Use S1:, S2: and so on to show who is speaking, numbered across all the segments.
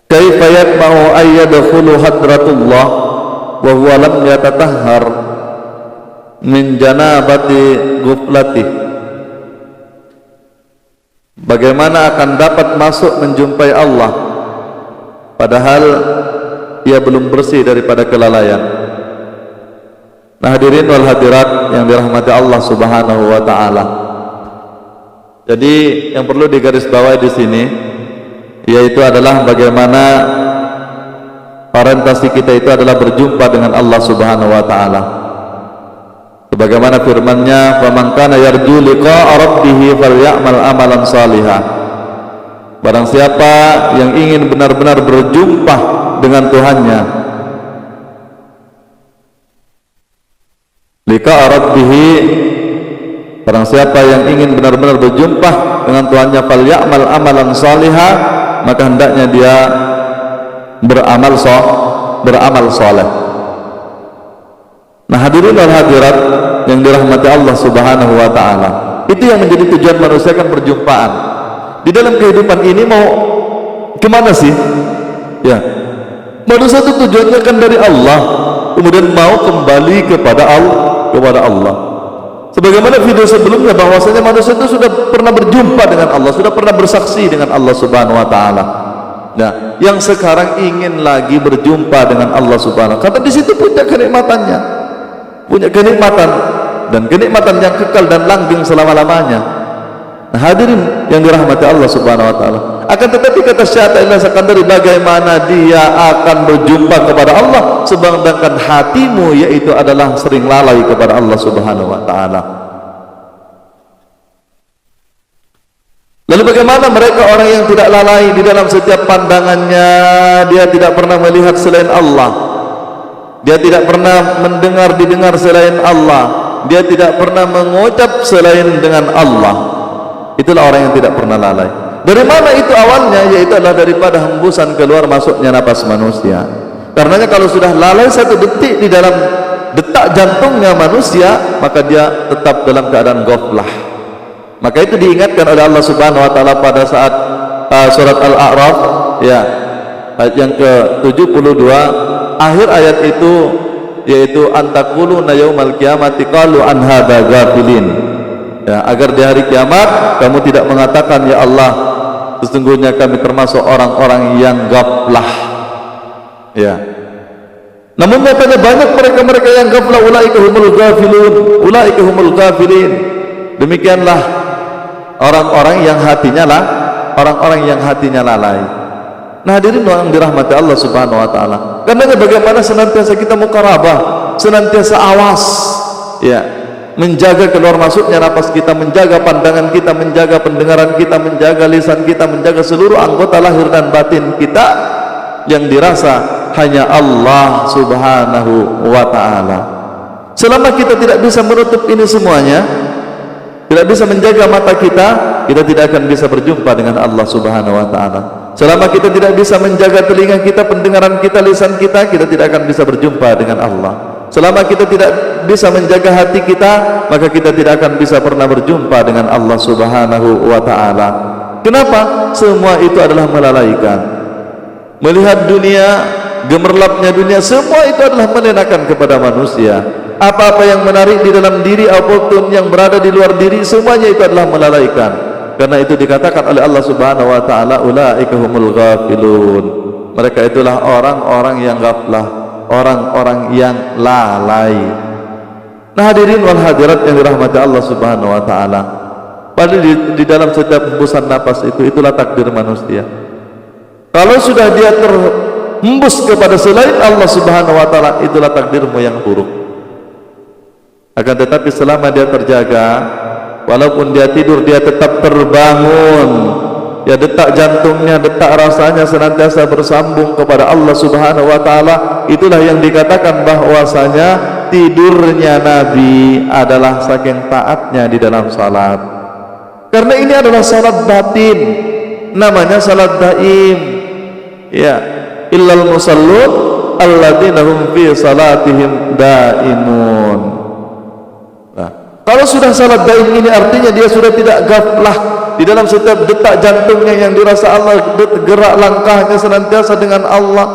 S1: kaifa yatma'u ay yadkhulu hadratullah wa huwa lam yatatahhar min janabati ghuflatih. Bagaimana akan dapat masuk menjumpai Allah padahal ia belum bersih daripada kelalaian. Nah, hadirin wal hadirat yang dirahmati Allah Subhanahu wa taala. Jadi yang perlu digarisbawahi di sini yaitu adalah bagaimana orientasi kita itu adalah berjumpa dengan Allah Subhanahu wa taala. Sebagaimana firman-Nya, "Faman kana yarju liqa'a rabbih falyamal amalan shalihan." Barang siapa yang ingin benar-benar berjumpa dengan Tuhannya, liqa'a rabbih, barang siapa yang ingin benar-benar berjumpa dengan Tuhannya, falyamal amalan shalihan, maka hendaknya dia beramal saleh. Nah, hadirin wal hadirat yang dirahmati Allah Subhanahu wa taala, itu yang menjadi tujuan manusia kan perjumpaan. Di dalam kehidupan ini mau kemana sih? Ya, manusia itu tujuannya kan dari Allah, kemudian mau kembali kepada Allah. Sebagaimana video sebelumnya bahwasanya manusia itu sudah pernah berjumpa dengan Allah, sudah pernah bersaksi dengan Allah Subhanahu wa taala. Nah, yang sekarang ingin lagi berjumpa dengan Allah Subhanahu, karena di situ punya kenikmatannya, punya kenikmatan dan kenikmatan yang kekal dan langgeng selama-lamanya. Nah, hadirin yang dirahmati Allah Subhanahu wa taala, akan tetapi kata Syekh Athaillah Sakandari, bagaimana dia akan berjumpa kepada Allah sedangkan hatimu yaitu adalah sering lalai kepada Allah Subhanahu wa taala. Lalu bagaimana mereka orang yang tidak lalai di dalam setiap pandangannya, dia tidak pernah melihat selain Allah, dia tidak pernah didengar selain Allah, dia tidak pernah mengucap selain dengan Allah. Itulah orang yang tidak pernah lalai. Dari mana itu awalnya? Yaitu adalah daripada hembusan keluar masuknya napas manusia. Karenanya kalau sudah lalai satu detik di dalam detak jantungnya manusia, maka dia tetap dalam keadaan ghaflah. Maka itu diingatkan oleh Allah Subhanahu wa taala pada saat surat Al-A'raf, ya, ayat yang ke-72, akhir ayat itu yaitu antaquluna yaumal qiyamati qalu an hadza ghafilin. Ya, agar di hari kiamat kamu tidak mengatakan, ya Allah, sesungguhnya kami termasuk orang-orang yang ghaflah. Ya. Namun nyatanya banyak mereka-mereka yang ghaflah, ulaika humul ghafilun, ulaika humul ghafilin. Demikianlah orang-orang yang hatinya lalai. Nah, hadirin yang dirahmati Allah Subhanahu wa taala, karena bagaimana senantiasa kita muqarabah, senantiasa awas, ya, menjaga keluar masuknya napas kita, menjaga pandangan kita, menjaga pendengaran kita, menjaga lisan kita, menjaga seluruh anggota lahir dan batin kita yang dirasa hanya Allah Subhanahu wa taala. Selama kita tidak bisa menutup ini semuanya, tidak bisa menjaga mata kita, kita tidak akan bisa berjumpa dengan Allah Subhanahu wa taala. Selama kita tidak bisa menjaga telinga kita, pendengaran kita, lisan kita, kita tidak akan bisa berjumpa dengan Allah. Selama kita tidak bisa menjaga hati kita, maka kita tidak akan bisa pernah berjumpa dengan Allah Subhanahu wa taala. Kenapa? Semua itu adalah melalaikan. Melihat dunia, gemerlapnya dunia, semua itu adalah melenakan kepada manusia. Apa-apa yang menarik di dalam diri apapun yang berada di luar diri, semuanya itu adalah melalaikan. Karena itu dikatakan oleh Allah Subhanahu wa taala, ulaika humul ghafilun. Mereka itulah orang-orang yang ghaflah, orang-orang yang lalai. Nah, hadirin wal hadirat yang dirahmati Allah Subhanahu wa taala, padahal di dalam setiap hembusan napas itulah takdir manusia. Kalau sudah dia terhembus kepada selain Allah Subhanahu wa taala, itulah takdirmu yang buruk. Akan tetapi selama dia terjaga, walaupun dia tidur, dia tetap terbangun, ya, detak jantungnya, detak rasanya senantiasa bersambung kepada Allah Subhanahu wa taala. Itulah yang dikatakan bahwasanya tidurnya Nabi adalah saking taatnya di dalam salat. Karena ini adalah salat batin, namanya salat daim. Ya, illal musallun alladzina hum fi salatihim daimun. Kalau sudah salat daim ini artinya dia sudah tidak ghaflah, di dalam setiap detak jantungnya yang dirasa Allah, gerak langkahnya senantiasa dengan Allah,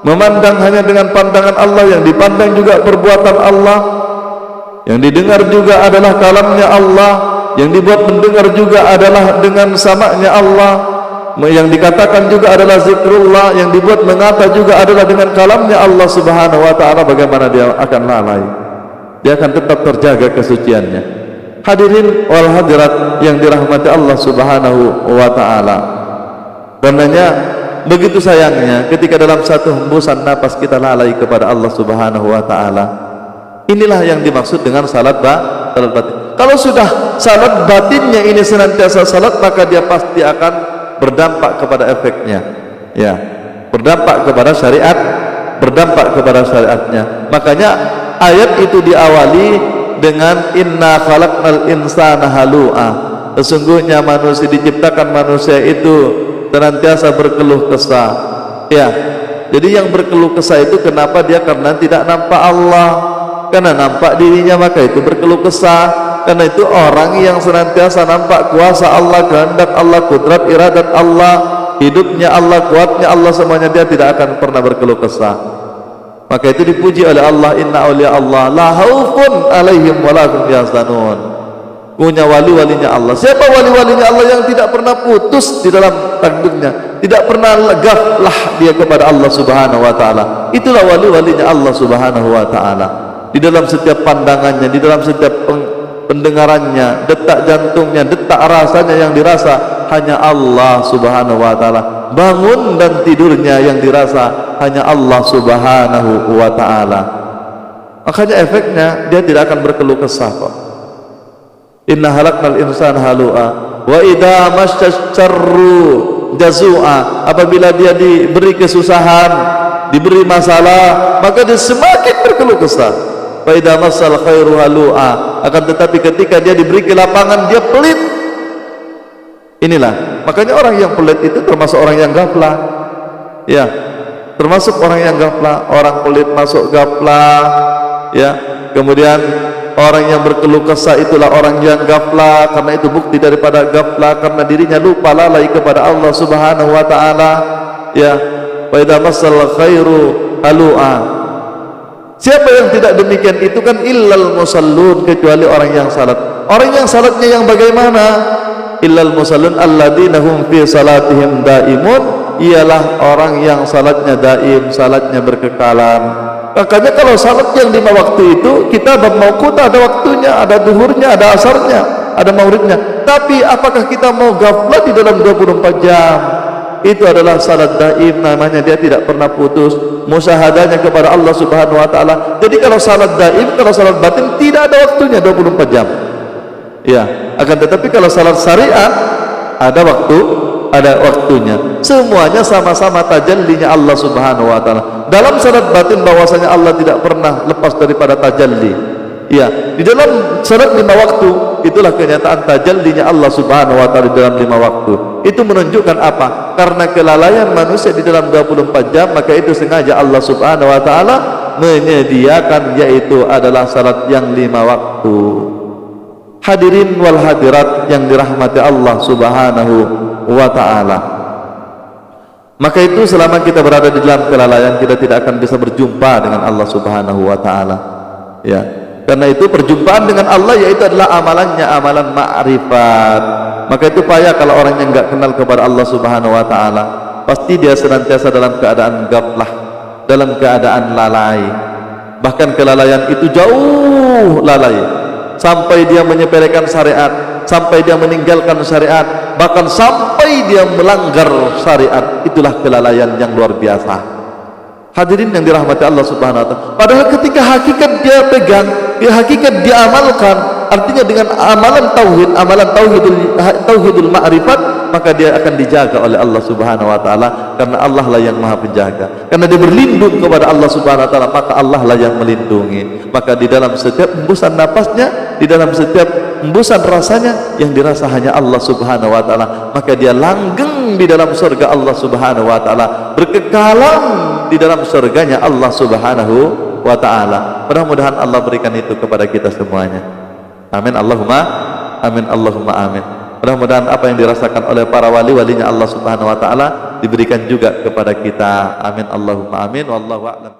S1: memandang hanya dengan pandangan Allah, yang dipandang juga perbuatan Allah, yang didengar juga adalah kalamnya Allah, yang dibuat mendengar juga adalah dengan samanya Allah, yang dikatakan juga adalah zikrullah, yang dibuat mengata juga adalah dengan kalamnya Allah subhanahu wa ta'ala. Bagaimana dia akan lalai? Dia akan tetap terjaga kesuciannya. Hadirin wal hadirat yang dirahmati Allah subhanahu wa ta'ala, karenanya begitu sayangnya ketika dalam satu hembusan napas kita lalai kepada Allah subhanahu wa ta'ala. Inilah yang dimaksud dengan salat batin. Kalau sudah salat batinnya ini senantiasa salat, maka dia pasti akan berdampak kepada efeknya, ya, berdampak kepada syariat, berdampak kepada syariatnya. Makanya ayat itu diawali dengan inna khalaqnal insana halu'a. Sesungguhnya manusia diciptakan, manusia itu senantiasa berkeluh kesah. Ya, jadi yang berkeluh kesah itu kenapa dia? Karena tidak nampak Allah. Karena nampak dirinya maka itu berkeluh kesah. Karena itu orang yang senantiasa nampak kuasa Allah, kehendak Allah, kudrat iradat Allah, hidupnya Allah, kuatnya Allah, semuanya dia tidak akan pernah berkeluh kesah. Maka itu dipuji oleh Allah, inna awliya Allah la haufun alaihim wa la hum yahzanun. Punya wali-walinya Allah. Siapa wali-walinya Allah yang tidak pernah putus di dalam takdirnya, tidak pernah gaflah dia kepada Allah subhanahu wa ta'ala? Itulah wali-walinya Allah subhanahu wa ta'ala. Di dalam setiap pandangannya, di dalam setiap pendengarannya, detak jantungnya, detak rasanya yang dirasa hanya Allah subhanahu wa ta'ala. Bangun dan tidurnya yang dirasa hanya Allah subhanahu wa ta'ala. Makanya efeknya dia tidak akan berkeluh kesah kok. Inna halaknal insana halu'a wa idha masyasharru jazu'a. Apabila dia diberi kesusahan, diberi masalah, maka dia semakin berkeluh kesah. Wa idha massal khairu halu'a. Akan tetapi ketika dia diberi kelapangan, dia pelit. Inilah makanya orang yang pelit itu termasuk orang yang gaflah, ya, termasuk orang yang gaflah. Orang pelit masuk gaflah, ya. Kemudian orang yang berkeluh kesah itulah orang yang gaflah. Karena itu bukti daripada gaflah, karena dirinya lupa, lalai kepada Allah subhanahu wa ta'ala, ya. Wa idza massal khairu halu'a. Siapa yang tidak demikian itu kan illal musallun, kecuali orang yang salat. Orang yang salatnya yang bagaimana? Illal musallun alladzina hum fi salatihim daimun, ialah orang yang salatnya daim, salatnya berkekalan. Makanya kalau salat yang 5 waktu itu kita bermauqut, ada waktunya, ada duhurnya, ada asarnya, ada mauridnya. Tapi apakah kita mau ghaflah di dalam 24 jam? Itu adalah salat daim, namanya dia tidak pernah putus musyahadahnya kepada Allah subhanahu wa ta'ala. Jadi kalau salat daim, kalau salat batin tidak ada waktunya 24 jam, ya. Akan tetapi kalau salat syariat ada waktu, ada waktunya. Semuanya sama-sama tajallinya Allah subhanahu wa ta'ala. Dalam salat batin bahwasanya Allah tidak pernah lepas daripada tajalli, ya. Di dalam salat 5 waktu itulah kenyataan tajallinya Allah subhanahu wa ta'ala di dalam 5 waktu. Itu menunjukkan apa? Karena kelalaian manusia di dalam 24 jam, maka itu sengaja Allah subhanahu wa ta'ala menyediakan, yaitu adalah salat yang 5 waktu. Hadirin wal hadirat yang dirahmati Allah subhanahu wa ta'ala, maka itu selama kita berada di dalam kelalaian, kita tidak akan bisa berjumpa dengan Allah subhanahu wa ta'ala, ya. Karena itu perjumpaan dengan Allah yaitu adalah amalannya, amalan ma'rifat. Maka itu payah kalau orang yang enggak kenal kepada Allah subhanahu wa ta'ala. Pasti dia senantiasa dalam keadaan gaflah, dalam keadaan lalai. Bahkan kelalaian itu jauh lalai, sampai dia menyepelekan syariat, sampai dia meninggalkan syariat, bahkan sampai dia melanggar syariat. Itulah kelalaian yang luar biasa. Hadirin yang dirahmati Allah subhanahu wa ta'ala. Padahal ketika hakikat dia pegang, hakikat dia amalkan, artinya dengan amalan tauhid, amalan tauhidul ma'rifat, maka dia akan dijaga oleh Allah subhanahu wa ta'ala. Karena Allah lah yang maha penjaga. Karena dia berlindung kepada Allah subhanahu wa ta'ala, maka Allah lah yang melindungi. Maka di dalam setiap hembusan napasnya, di dalam setiap hembusan rasanya, yang dirasa hanya Allah subhanahu wa ta'ala, maka dia langgeng di dalam surga Allah subhanahu wa ta'ala, berkekalan di dalam surganya Allah subhanahu wa ta'ala. Mudah-mudahan Allah berikan itu kepada kita semuanya. Amin Allahumma amin, Allahumma amin. Mudah-mudahan apa yang dirasakan oleh para wali-walinya Allah Subhanahu wa taala diberikan juga kepada kita. Amin Allahumma amin. Wallahu a'lam.